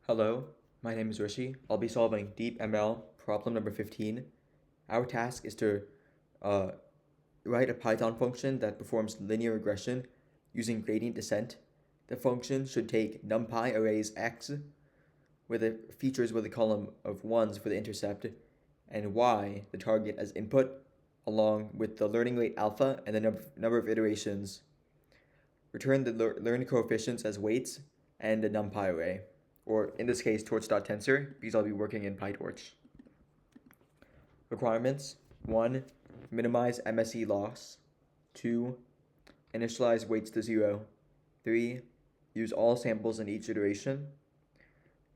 Hello, my name is Rishi. I'll be solving Deep ML problem number 15. Our task is to uh, write a Python function that performs linear regression using gradient descent. The function should take numpy arrays x with the features with a column of 1s for the intercept and y, the target, as input, along with the learning rate alpha and the number of iterations. Return the learned coefficients as weights and a numpy array, or in this case torch.tensor, because I'll be working in PyTorch. Requirements: 1. Minimize MSE loss. 2. Initialize weights to 0. 3. Use all samples in each iteration.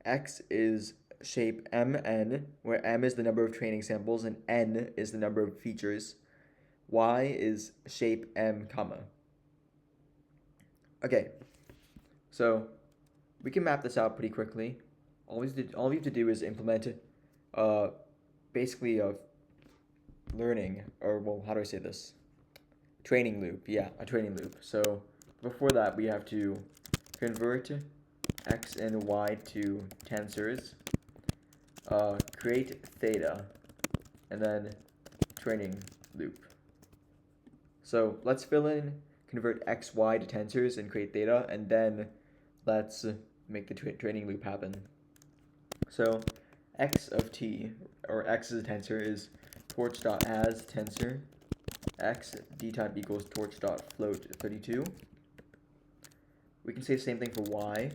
X is shape mn, where m is the number of training samples and n is the number of features. Y is shape m, comma. Okay, so we can map this out pretty quickly. All we have to do is implement basically a learning, or well, how do I say this? Training loop. Yeah, a training loop. So before that, we have to convert x and y to tensors, create theta, and then training loop. So let's fill in, convert x, y to tensors and create theta, and then let's make the training loop happen. So x of t, or x as a tensor, is torch.as tensor x d-type equals torch.float 32. We can say the same thing for y.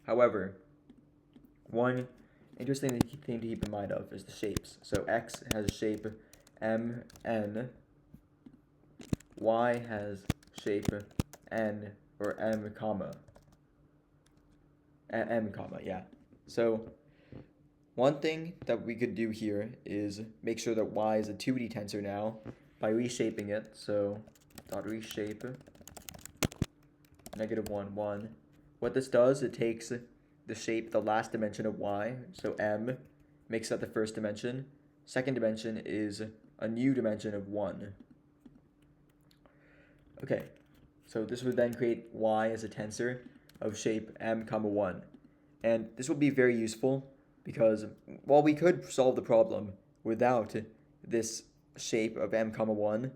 However, one interesting thing to keep in mind of is the shapes. So x has shape m, n. Y has shape n, or m, comma. M, comma, yeah. So one thing that we could do here is make sure that y is a 2D tensor now by reshaping it. So dot reshape -1, 1. What this does, it takes the shape, the last dimension of y, so m, makes that the first dimension. Second dimension is a new dimension of 1. Okay, so this would then create y as a tensor of shape m, comma 1. And this will be very useful because while we could solve the problem without this shape of m, comma 1,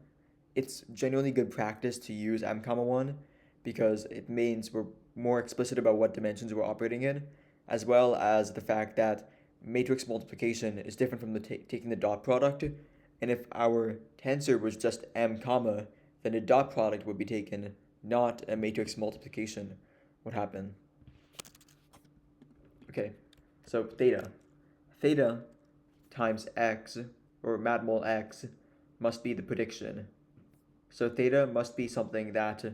it's genuinely good practice to use m, comma 1 because it means we're more explicit about what dimensions we're operating in, as well as the fact that matrix multiplication is different from taking the dot product. And if our tensor was just m, comma, then a dot product would be taken, not a matrix multiplication would happen. Okay, so theta. Theta times x, or matmul x, must be the prediction. So theta must be something that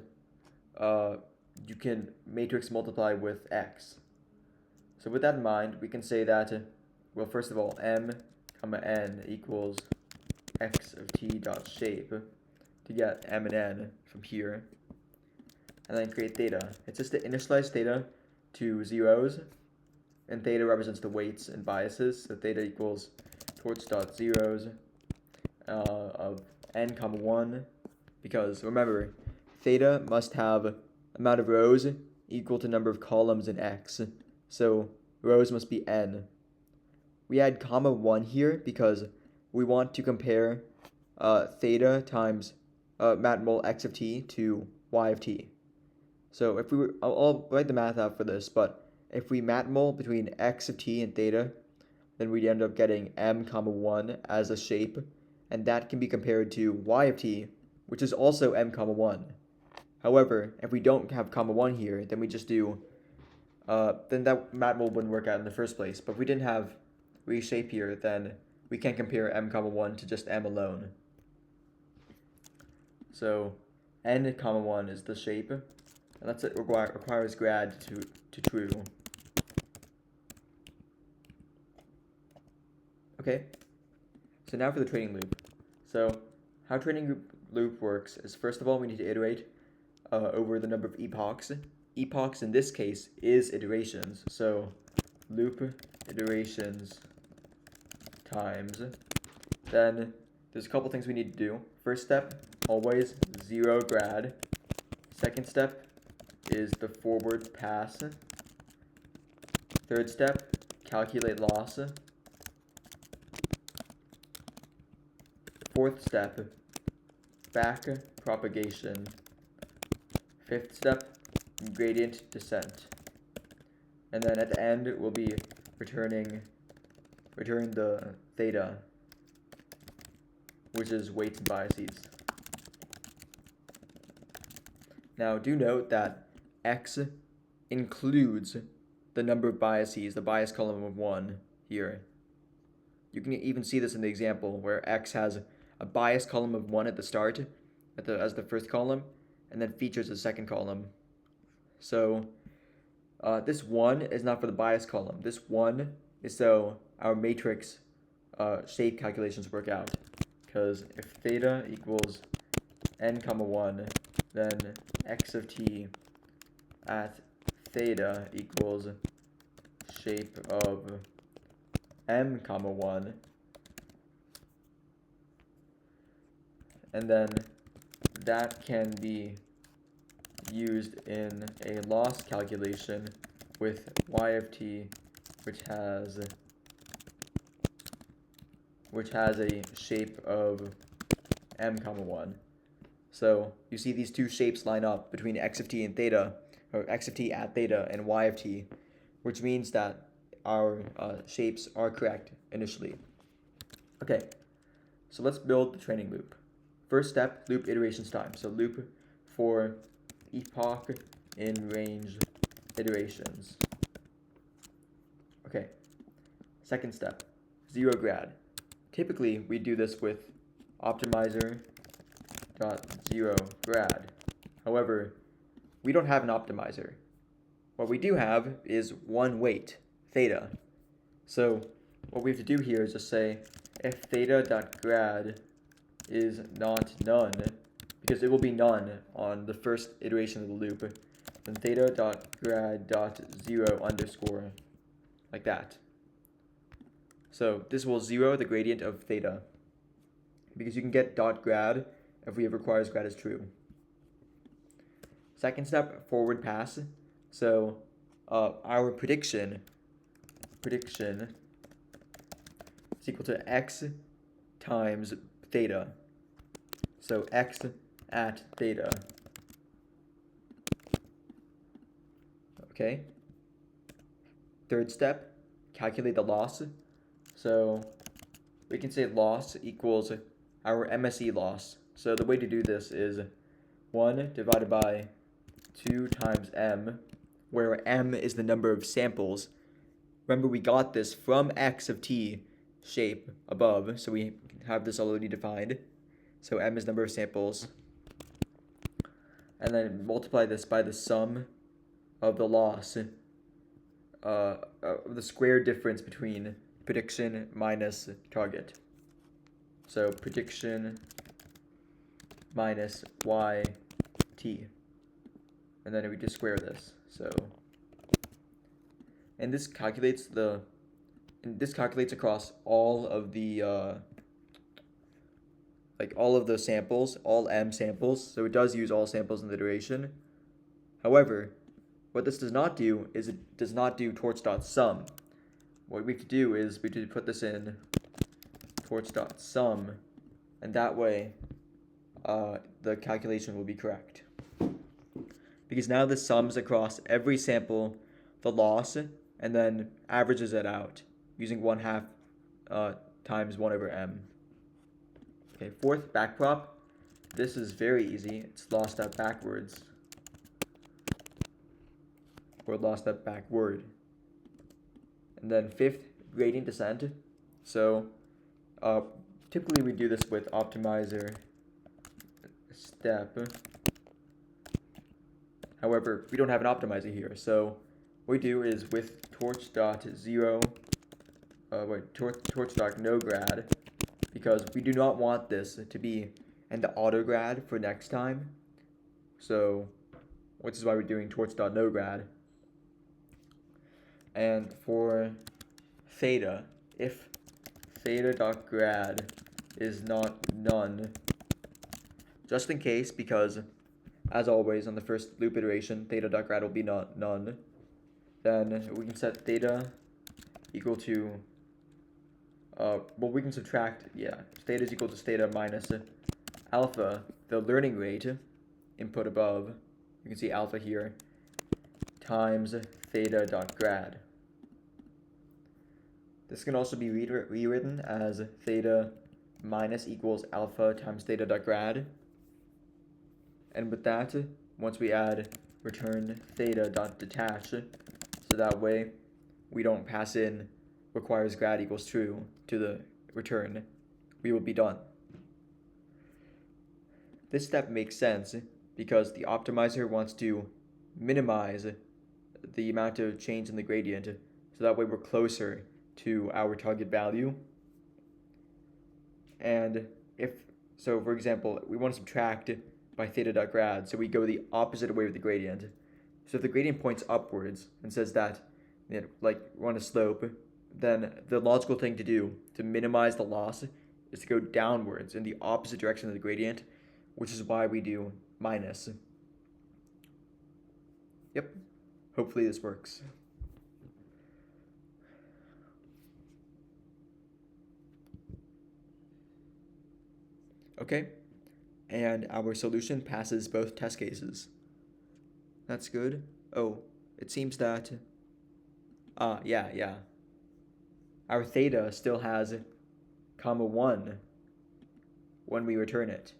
you can matrix multiply with x. So with that in mind, we can say that, well, first of all, m, comma n equals x of t dot shape to get m and n from here, and then create theta. It's just to initialize theta to zeros, and theta represents the weights and biases, so theta equals torch.zeros of n, comma 1, because remember, theta must have amount of rows equal to number of columns in x, so rows must be n. We add comma 1 here because we want to compare theta times matmul x of t to y of t. So if we were, I'll write the math out for this, but if we matmul between x of t and theta, then we'd end up getting m, comma 1 as a shape, and that can be compared to y of t, which is also m, comma 1. However, if we don't have comma 1 here, then we just do, then that matmul wouldn't work out in the first place. But if we didn't have reshape here, then we can't compare m, comma 1 to just m alone. So n, comma 1 is the shape, and that's it, requires grad to true. Okay, so now for the training loop. So how training loop works is, first of all, we need to iterate over the number of epochs. Epochs in this case is iterations, so loop iterations times. Then there's a couple things we need to do. First step, always 0 grad. Second step is the forward pass. Third step, calculate loss. Fourth step, back propagation. Fifth step, gradient descent. And then at the end, we'll be return the theta, which is weights and biases. Now, do note that x includes the number of biases, the bias column of 1 here. You can even see this in the example where x has a bias column of 1 at the start, as the first column, and then features the second column. So this 1 is not for the bias column. This 1 is so our matrix shape calculations work out. Because if theta equals n comma 1, then x of t at theta equals shape of m comma 1, and then that can be used in a loss calculation with y of t, which has a shape of m comma 1. So you see these two shapes line up between x of t and theta, or x of t at theta and y of t, which means that our shapes are correct initially. Okay, so let's build the training loop. First step, loop iterations time. So loop for epoch in range iterations. Okay, second step, zero grad. Typically, we do this with optimizer dot zero grad. However, we don't have an optimizer. What we do have is one weight, theta. So what we have to do here is just say if theta dot grad is not none, because it will be none on the first iteration of the loop, then theta dot grad dot 0 underscore, like that. So this will 0 the gradient of theta, because you can get dot grad if we have requires grad is true. Second step, forward pass. So our prediction is equal to x times theta. So x at theta. Okay. Third step, calculate the loss. So we can say loss equals our MSE loss. So the way to do this is 1 divided by 2 times m, where m is the number of samples. Remember, we got this from x of t shape above, so we have this already defined. So m is number of samples. And then multiply this by the sum of the loss, the square difference between prediction minus target. So prediction minus yt. And then we just square this. So, and this calculates across all of the all of the samples, all m samples. So it does use all samples in the iteration. However, what this does not do is it does not do torch.sum. What we have to do is we have to put this in torch.sum, and that way the calculation will be correct. Because now this sums across every sample the loss and then averages it out using 1/2 times 1 over m. Okay, fourth, backprop. This is very easy. It's lost out backwards. Or lost out backward. And then fifth, gradient descent. So typically we do this with optimizer step. However, we don't have an optimizer here, so what we do is with torch.no-grad, because we do not want this to be in the autograd for next time. So, which is why we're doing torch.no-grad. And for theta, if theta.grad is not none, just in case, because as always, on the first loop iteration, theta.grad will be none. Then we can set theta equal to, well, we can subtract, theta is equal to theta minus alpha, the learning rate, input above, you can see alpha here, times theta.grad. This can also be rewritten as theta minus equals alpha times theta.grad. And with that, once we add return theta.detach, so that way we don't pass in requires grad equals true to the return, we will be done. This step makes sense because the optimizer wants to minimize the amount of change in the gradient, so that way we're closer to our target value. And so for example, we want to subtract by theta.grad, so we go the opposite way with the gradient. So if the gradient points upwards and says that, like we're on a slope, then the logical thing to do to minimize the loss is to go downwards in the opposite direction of the gradient, which is why we do minus. Yep, hopefully this works. Okay, and our solution passes both test cases. That's good. Oh, it seems that, yeah. Our theta still has comma 1 when we return it.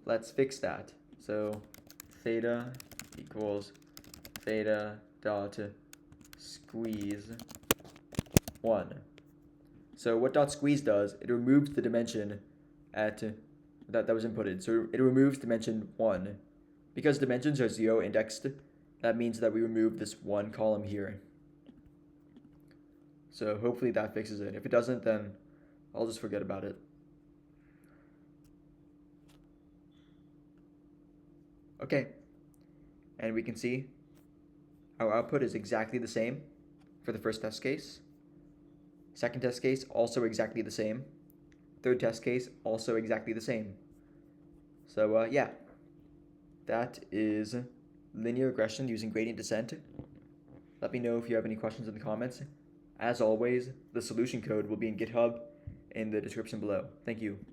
Let's fix that. So theta equals theta dot squeeze 1. So what dot squeeze does, it removes the dimension at that was inputted. So it removes dimension 1. Because dimensions are 0 indexed, that means that we remove this 1 column here. So hopefully that fixes it. If it doesn't, then I'll just forget about it. Okay, and we can see our output is exactly the same for the first test case. Second test case, also exactly the same. Third test case, also exactly the same. So yeah, that is linear regression using gradient descent. Let me know if you have any questions in the comments. As always, the solution code will be in GitHub in the description below. Thank you.